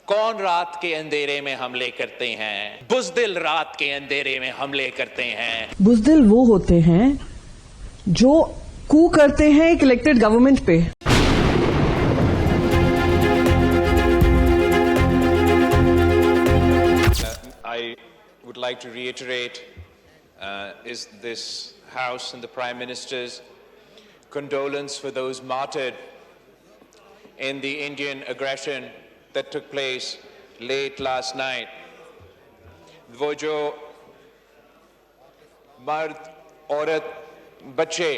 कौन रात के अंधेरे में हमले करते हैं? बुज़दिल रात के अंधेरे में हमले करते हैं। बुज़दिल वो होते हैं जो कू करते हैं एक इलेक्टेड गवर्नमेंट पे। I would like to reiterate is this House and the Prime Minister's condolence for those martyred in the Indian aggression that took place late last night. वो जो मर्द, औरत, बच्चे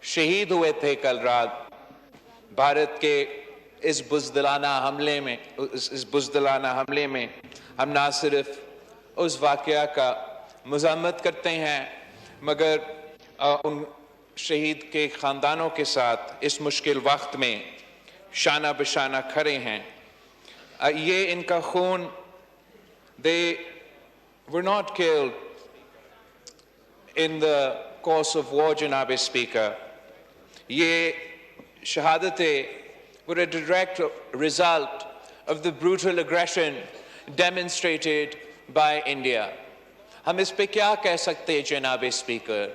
शहीद हुए थे कल रात भारत के इस बुज़दिलाना हमले में हम ना सिर्फ उस वाक़या का मज़म्मत करते हैं मगर उन शहीद के ख़ानदानों के साथ इस मुश्किल वक्त में शाना बशाना खड़े हैं। ये इनका खून, they were not killed in the course of war, जनाब स्पीकर। ये शहादतें were a direct result of the brutal aggression demonstrated by India. हम इस पे क्या कह सकते हैं जनाब स्पीकर?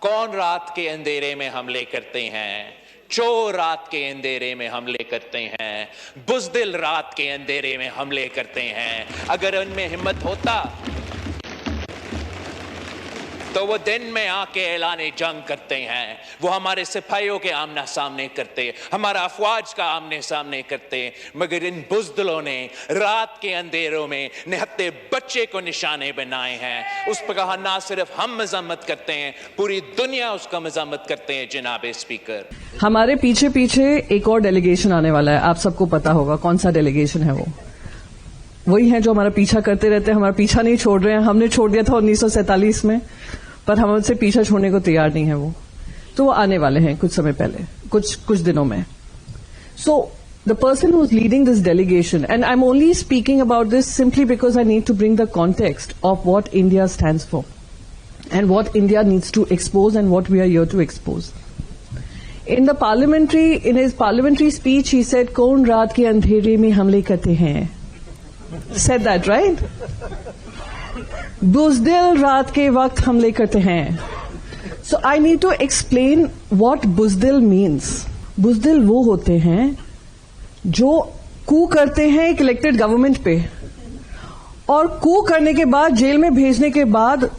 कौन रात के अंधेरे में हमले करते हैं? चोर रात के अंधेरे में हमले करते हैं, बुज़दिल रात के अंधेरे में हमले करते हैं। अगर उनमें हिम्मत होता तो वो दिन में आके ऐलाने जंग करते हैं, वो हमारे सिपाहियों के आमना सामने करते, हमारा अफवाज का आमने सामने करते, मगर इन बुज़दिलों ने रात के अंधेरों में निहत्ते बच्चे को निशाने बनाए हैं। उस पर कहा ना सिर्फ हम मज़म्मत करते हैं, पूरी दुनिया उसका मज़म्मत करते हैं जनाब स्पीकर। हमारे पीछे पीछे एक और डेलीगेशन आने वाला है, आप सबको पता होगा कौन सा डेलीगेशन है। वो वही है जो हमारा पीछा करते रहते हैं, हमारा पीछा नहीं छोड़ रहे हैं। हमने छोड़ दिया था 1947 में, पर हम उनसे पीछा छोड़ने को तैयार नहीं है। वो आने वाले हैं कुछ समय पहले, कुछ दिनों में। So the person who is leading this delegation, and I am only speaking about this simply because I need to bring the context of what India stands for and what India needs to expose and what we are here to expose. in his parliamentary speech he said कौन रात के अंधेरे में हमले करते हैं, said that, right? बुज़दिल रात के वक्त हमले करते हैं। So I need to explain what बुज़दिल means. बुज़दिल वो होते हैं जो कू करते हैं एक इलेक्टेड गवर्नमेंट पे, और कू करने के बाद जेल में भेजने के बाद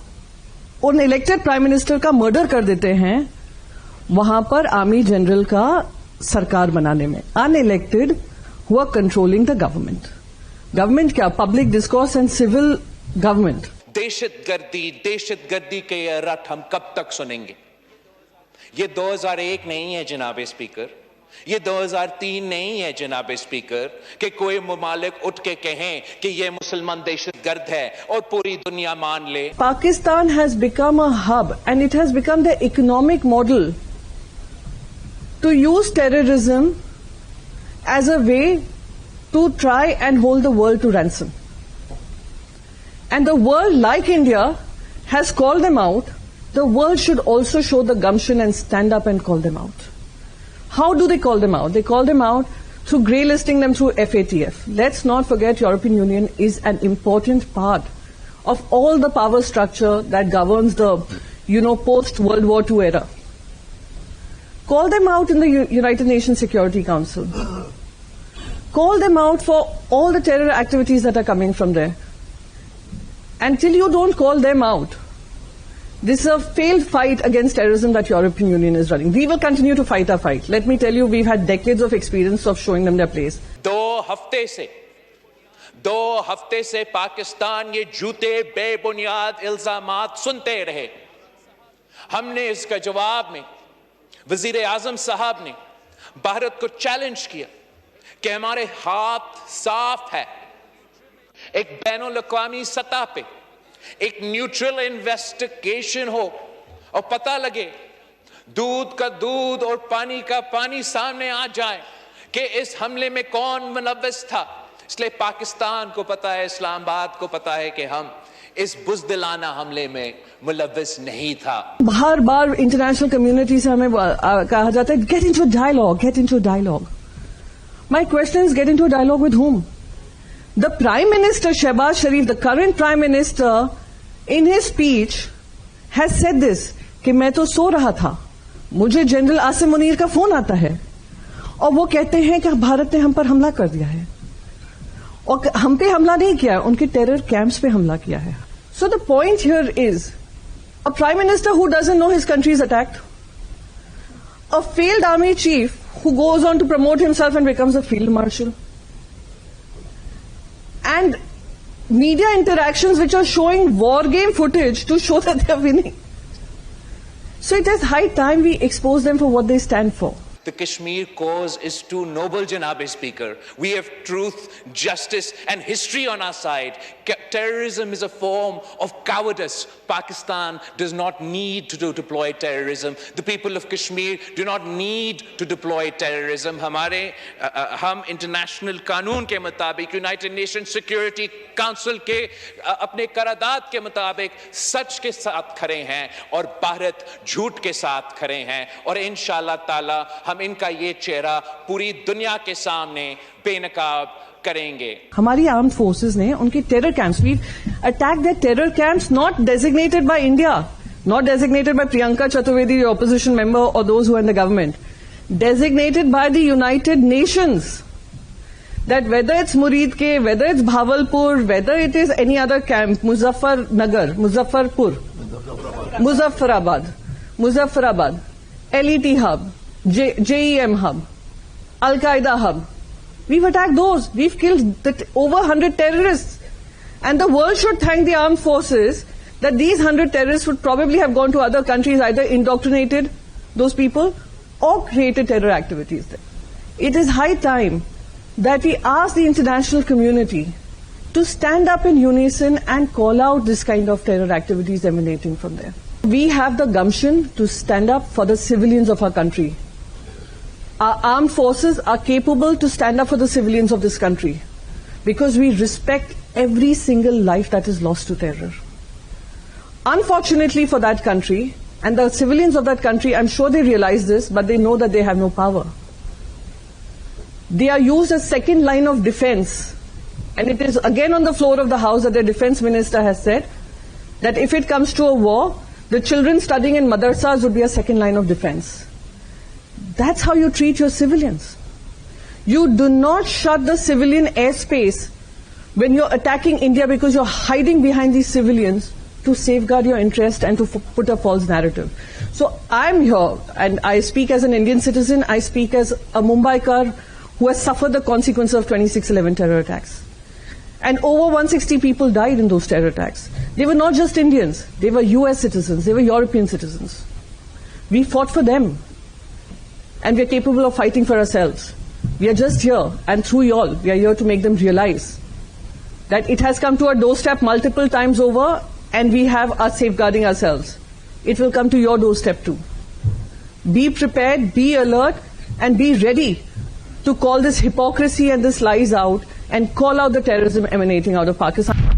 उन इलेक्टेड प्राइम मिनिस्टर का मर्डर कर देते हैं वहां पर आर्मी जनरल का सरकार बनाने में। Unelected who are controlling the government क्या, public discourse and civil government. दहशतगर्दी के ये रट हम कब तक सुनेंगे? ये 2001 नहीं है जनाब स्पीकर, ये 2003 नहीं है जनाब स्पीकर कि कोई ममालिक उठ के कहें कि ये मुसलमान दहशतगर्द है और पूरी दुनिया मान ले। Pakistan has become a hub and it has become the economic model to use terrorism as a way to try and hold the world to ransom. And the world, like India, has called them out. The world should also show the gumption and stand up and call them out. How do they call them out? They call them out through grey listing them through FATF. Let's not forget European Union is an important part of all the power structure that governs the, post-World War II era. Call them out in the United Nations Security Council. Call them out for all the terror activities that are coming from there. Until you don't call them out, this is a failed fight against terrorism that European Union is running. We will continue to fight our fight. Let me tell you, we've had decades of experience of showing them their place. 2 हफ्ते से पाकिस्तान ये झूठे बेबुनियाद इल्जामात सुनते रहे। हमने इसका जवाब में वजीर आजम साहब ने भारत को चैलेंज किया कि हमारे हाथ साफ है, एक बैनुल-अक़वामी सतह पे एक न्यूट्रल इन्वेस्टिगेशन हो और पता लगे, दूध का दूध और पानी का पानी सामने आ जाए कि इस हमले में कौन मुलव्वस था। इसलिए पाकिस्तान को पता है, इस्लामाबाद को पता है कि हम इस बुज़दिलाना हमले में मुलव्वस नहीं था। हर बार इंटरनेशनल कम्युनिटी से हमें कहा जाता है get into dialogue. My question is, get into a dialogue with whom? The Prime Minister, Shehbaz Sharif, the current Prime Minister, in his speech, has said this, कि मैं तो सो रहा था, मुझे जनरल आसिम मुनीर का फोन आता है, और वो कहते हैं कि भारत ने हम पर हमला कर दिया है, और हम पे हमला नहीं किया, उनके टेरर कैंप्स पे हमला किया है. So the point here is, a Prime Minister who doesn't know his country is attacked, a failed army chief who goes on to promote himself and becomes a field marshal, and media interactions which are showing war game footage to show that they are winning. So it is high time we expose them for what they stand for. The Kashmir cause is too noble, Janabe Speaker. We have truth, justice and history on our side. Terrorism is a form of cowardice. Pakistan does not need to deploy terrorism. The people of Kashmir do not need to deploy terrorism. हम international कानून के मुताबिक, United Nations Security Council के अपने करारदाद के मुताबिक सच के साथ खड़े हैं और भारत झूठ के साथ खड़े हैं, और इंशाअल्लाह ताला हम इनका ये चेहरा पूरी दुनिया के सामने बेनकाब करेंगे. हमारी आर्म्ड फोर्सेस ने उनके terror camps, we attack the terror camps not designated by India, not designated by Priyanka Chaturvedi, the opposition member, और those who are in the government, designated by the United Nations. That whether it's Murid Ke, whether it's Bhavalpur, whether it is any other camp, Muzaffarnagar, Muzaffarpur, Muzaffarabad, LET hub, JEM hub, Al-Qaeda hub, we've attacked those. We've killed over 100 terrorists. And the world should thank the armed forces that these 100 terrorists would probably have gone to other countries, either indoctrinated those people or created terror activities there. It is high time that we ask the international community to stand up in unison and call out this kind of terror activities emanating from there. We have the gumption to stand up for the civilians of our country. Our armed forces are capable to stand up for the civilians of this country because we respect every single life that is lost to terror. Unfortunately for that country, and the civilians of that country, I'm sure they realize this, but they know that they have no power. They are used as second line of defense. And it is again on the floor of the House that the defense minister has said that if it comes to a war, the children studying in madrasas would be a second line of defense. That's how you treat your civilians. You do not shut the civilian airspace when you're attacking India because you're hiding behind these civilians to safeguard your interest and to put a false narrative. So I'm here, and I speak as an Indian citizen, I speak as a Mumbaikar who has suffered the consequences of 26/11 terror attacks. And over 160 people died in those terror attacks. They were not just Indians, they were US citizens, they were European citizens. We fought for them, and we are capable of fighting for ourselves. We are just here, and through y'all, we are here to make them realize that it has come to our doorstep multiple times over, and we have us safeguarding ourselves. It will come to your doorstep too. Be prepared, be alert, and be ready to call this hypocrisy and this lies out and call out the terrorism emanating out of Pakistan.